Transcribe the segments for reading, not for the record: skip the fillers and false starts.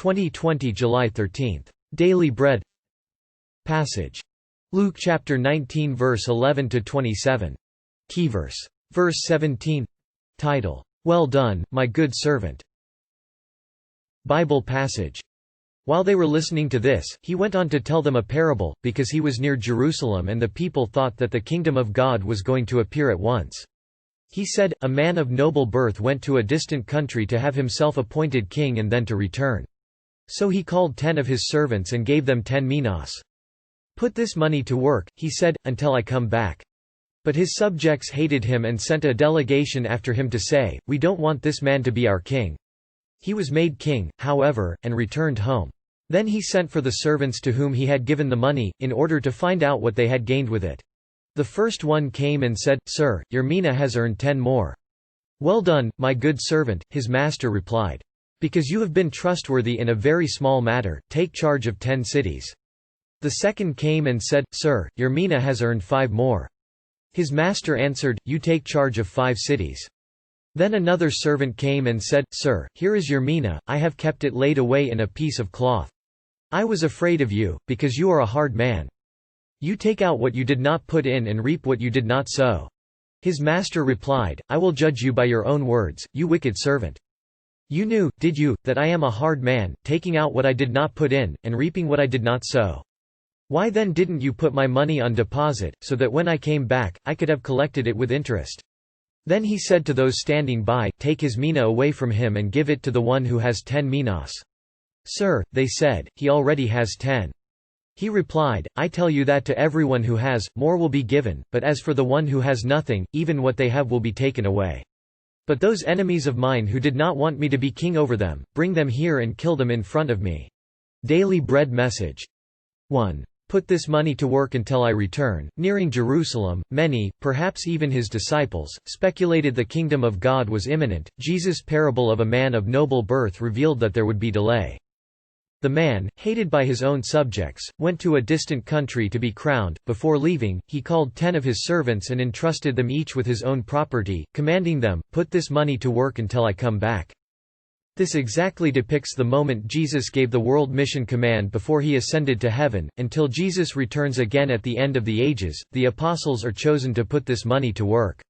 2020 July 13. Daily Bread Passage. Luke chapter 19 verse 11 to 27. Key verse. Verse 17. Title: Well done, my good servant. Bible passage. While they were listening to this, he went on to tell them a parable, because he was near Jerusalem and the people thought that the kingdom of God was going to appear at once. He said, "A man of noble birth went to a distant country to have himself appointed king and then to return. So he called 10 of his servants and gave them 10 minas. 'Put this money to work,' he said, 'until I come back.' But his subjects hated him and sent a delegation after him to say, 'We don't want this man to be our king.' He was made king, however, and returned home. Then he sent for the servants to whom he had given the money, in order to find out what they had gained with it. The first one came and said, 'Sir, your mina has earned 10 more.' 'Well done, my good servant,' his master replied. 'Because you have been trustworthy in a very small matter, take charge of 10 cities.' The second came and said, 'Sir, your mina has earned 5 more.' His master answered, 'You take charge of 5 cities.' Then another servant came and said, 'Sir, here is your mina, I have kept it laid away in a piece of cloth. I was afraid of you, because you are a hard man. You take out what you did not put in and reap what you did not sow.' His master replied, 'I will judge you by your own words, you wicked servant. You knew, did you, that I am a hard man, taking out what I did not put in, and reaping what I did not sow? Why then didn't you put my money on deposit, so that when I came back, I could have collected it with interest?' Then he said to those standing by, 'Take his mina away from him and give it to the one who has 10 minas.' 'Sir,' they said, 'he already has 10. He replied, 'I tell you that to everyone who has, more will be given, but as for the one who has nothing, even what they have will be taken away. But those enemies of mine who did not want me to be king over them, bring them here and kill them in front of me.'" Daily Bread message. 1. Put this money to work until I return. Nearing Jerusalem, many, perhaps even his disciples, speculated the kingdom of God was imminent. Jesus' parable of a man of noble birth revealed that there would be delay. The man, hated by his own subjects, went to a distant country to be crowned. Before leaving, he called 10 of his servants and entrusted them each with his own property, commanding them, "Put this money to work until I come back." This exactly depicts the moment Jesus gave the world mission command before he ascended to heaven. Until Jesus returns again at the end of the ages, the apostles are chosen to put this money to work.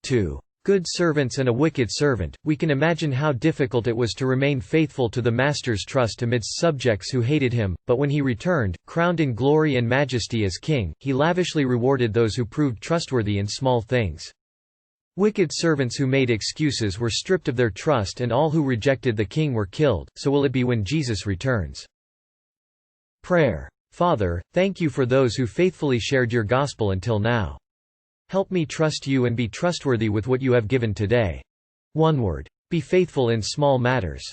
2. Good servants and a wicked servant. We can imagine how difficult it was to remain faithful to the master's trust amidst subjects who hated him, but when he returned, crowned in glory and majesty as king, he lavishly rewarded those who proved trustworthy in small things. Wicked servants who made excuses were stripped of their trust and all who rejected the king were killed. So will it be when Jesus returns. Prayer. Father, thank you for those who faithfully shared your gospel until now. Help me trust you and be trustworthy with what you have given today. One word. Be faithful in small matters.